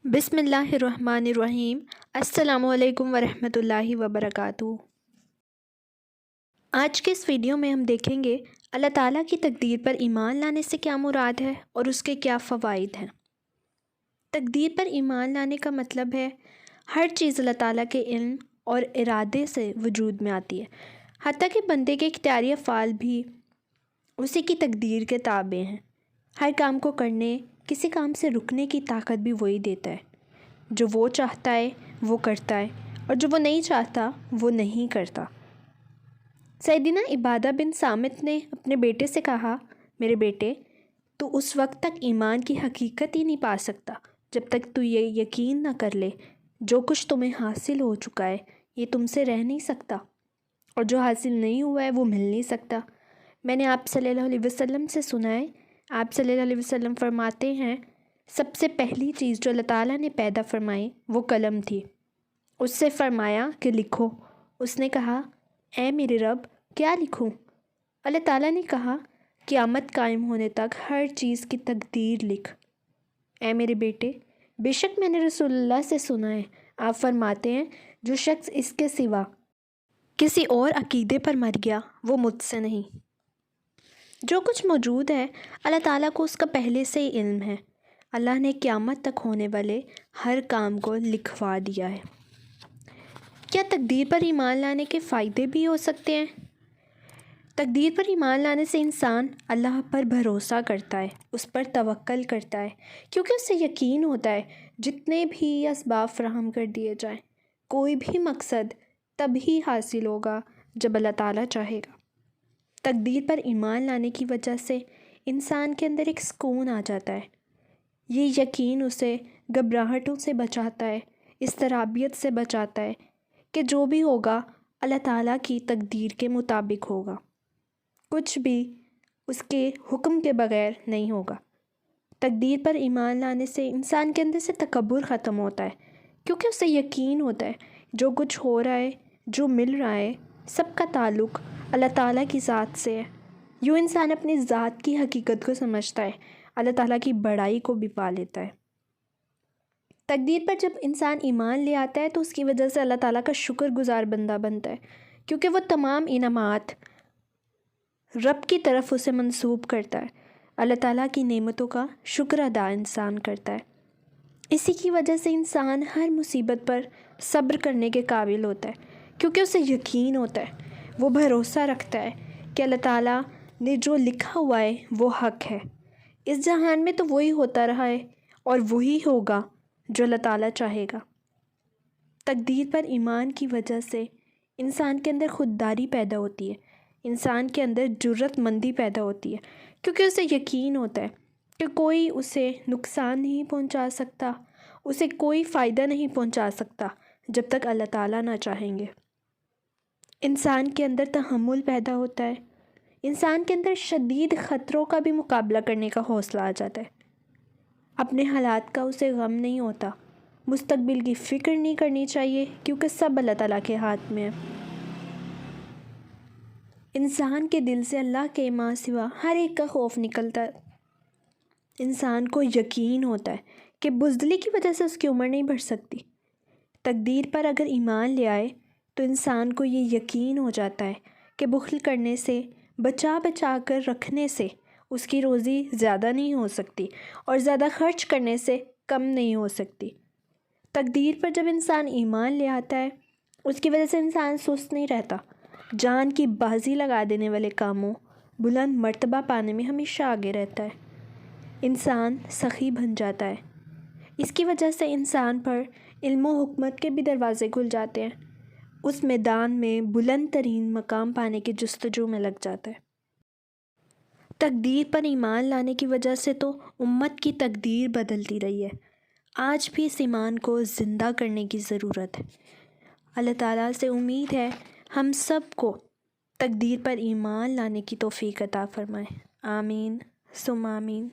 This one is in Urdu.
بسم اللہ الرحمن الرحیم۔ السلام علیکم ورحمۃ اللہ وبرکاتہ۔ آج کے اس ویڈیو میں ہم دیکھیں گے اللہ تعالیٰ کی تقدیر پر ایمان لانے سے کیا مراد ہے اور اس کے کیا فوائد ہیں۔ تقدیر پر ایمان لانے کا مطلب ہے ہر چیز اللہ تعالیٰ کے علم اور ارادے سے وجود میں آتی ہے، حتیٰ کہ بندے کے اختیاری افعال بھی اسی کی تقدیر کے تابع ہیں۔ ہر کام کو کرنے، کسی کام سے رکنے کی طاقت بھی وہی دیتا ہے۔ جو وہ چاہتا ہے وہ کرتا ہے، اور جو وہ نہیں چاہتا وہ نہیں کرتا۔ سیدنا عبادہ بن صامت نے اپنے بیٹے سے کہا، میرے بیٹے، تو اس وقت تک ایمان کی حقیقت ہی نہیں پا سکتا جب تک تو یہ یقین نہ کر لے جو کچھ تمہیں حاصل ہو چکا ہے یہ تم سے رہ نہیں سکتا، اور جو حاصل نہیں ہوا ہے وہ مل نہیں سکتا۔ میں نے آپ صلی اللہ علیہ وسلم سے سنا ہے، آپ صلی اللہ علیہ وسلم فرماتے ہیں، سب سے پہلی چیز جو اللہ تعالیٰ نے پیدا فرمائی وہ قلم تھی۔ اس سے فرمایا کہ لکھو۔ اس نے کہا، اے میرے رب، کیا لکھوں؟ اللہ تعالیٰ نے کہا، قیامت قائم ہونے تک ہر چیز کی تقدیر لکھ۔ اے میرے بیٹے، بے شک میں نے رسول اللہ سے سنا ہے، آپ فرماتے ہیں، جو شخص اس کے سوا کسی اور عقیدے پر مر گیا وہ مجھ سے نہیں۔ جو کچھ موجود ہے اللہ تعالیٰ کو اس کا پہلے سے ہی علم ہے۔ اللہ نے قیامت تک ہونے والے ہر کام کو لکھوا دیا ہے۔ کیا تقدیر پر ایمان لانے کے فائدے بھی ہو سکتے ہیں؟ تقدیر پر ایمان لانے سے انسان اللہ پر بھروسہ کرتا ہے، اس پر توکل کرتا ہے، کیونکہ اسے یقین ہوتا ہے جتنے بھی اسباب فراہم کر دیے جائیں، کوئی بھی مقصد تب ہی حاصل ہوگا جب اللہ تعالیٰ چاہے گا۔ تقدیر پر ایمان لانے کی وجہ سے انسان کے اندر ایک سکون آ جاتا ہے۔ یہ یقین اسے گھبراہٹوں سے بچاتا ہے، اضطرابیت سے بچاتا ہے کہ جو بھی ہوگا اللہ تعالیٰ کی تقدیر کے مطابق ہوگا، کچھ بھی اس کے حکم کے بغیر نہیں ہوگا۔ تقدیر پر ایمان لانے سے انسان کے اندر سے تکبر ختم ہوتا ہے، کیونکہ اسے یقین ہوتا ہے جو کچھ ہو رہا ہے، جو مل رہا ہے، سب کا تعلق اللہ تعالیٰ کی ذات سے ہے۔ یوں انسان اپنی ذات کی حقیقت کو سمجھتا ہے، اللہ تعالیٰ کی بڑائی کو بھی پا لیتا ہے۔ تقدیر پر جب انسان ایمان لے آتا ہے تو اس کی وجہ سے اللہ تعالیٰ کا شکر گزار بندہ بنتا ہے، کیونکہ وہ تمام انعامات رب کی طرف اسے منسوب کرتا ہے۔ اللہ تعالیٰ کی نعمتوں کا شکر ادا انسان کرتا ہے۔ اسی کی وجہ سے انسان ہر مصیبت پر صبر کرنے کے قابل ہوتا ہے، کیونکہ اسے یقین ہوتا ہے، وہ بھروسہ رکھتا ہے کہ اللہ تعالیٰ نے جو لکھا ہوا ہے وہ حق ہے۔ اس جہان میں تو وہی ہوتا رہا ہے اور وہی ہوگا جو اللہ تعالیٰ چاہے گا۔ تقدیر پر ایمان کی وجہ سے انسان کے اندر خودداری پیدا ہوتی ہے، انسان کے اندر جرأت مندی پیدا ہوتی ہے، کیونکہ اسے یقین ہوتا ہے کہ کوئی اسے نقصان نہیں پہنچا سکتا، اسے کوئی فائدہ نہیں پہنچا سکتا جب تک اللہ تعالیٰ نہ چاہیں گے۔ انسان کے اندر تحمل پیدا ہوتا ہے، انسان کے اندر شدید خطروں کا بھی مقابلہ کرنے کا حوصلہ آ جاتا ہے۔ اپنے حالات کا اسے غم نہیں ہوتا، مستقبل کی فکر نہیں کرنی چاہیے، کیونکہ سب اللہ تعالیٰ کے ہاتھ میں ہے۔ انسان کے دل سے اللہ کے ماں سوا ہر ایک کا خوف نکلتا ہے۔ انسان کو یقین ہوتا ہے کہ بزدلی کی وجہ سے اس کی عمر نہیں بڑھ سکتی۔ تقدیر پر اگر ایمان لے آئے تو انسان کو یہ یقین ہو جاتا ہے کہ بخل کرنے سے، بچا بچا کر رکھنے سے اس کی روزی زیادہ نہیں ہو سکتی، اور زیادہ خرچ کرنے سے کم نہیں ہو سکتی۔ تقدیر پر جب انسان ایمان لے آتا ہے اس کی وجہ سے انسان سست نہیں رہتا، جان کی بازی لگا دینے والے کاموں، بلند مرتبہ پانے میں ہمیشہ آگے رہتا ہے۔ انسان سخی بن جاتا ہے، اس کی وجہ سے انسان پر علم و حکمت کے بھی دروازے کھل جاتے ہیں، اس میدان میں بلند ترین مقام پانے کی جستجو میں لگ جاتا ہے۔ تقدیر پر ایمان لانے کی وجہ سے تو امت کی تقدیر بدلتی رہی ہے، آج بھی اس ایمان کو زندہ کرنے کی ضرورت ہے۔ اللہ تعالیٰ سے امید ہے ہم سب کو تقدیر پر ایمان لانے کی توفیق عطا فرمائے۔ آمین ثم آمین۔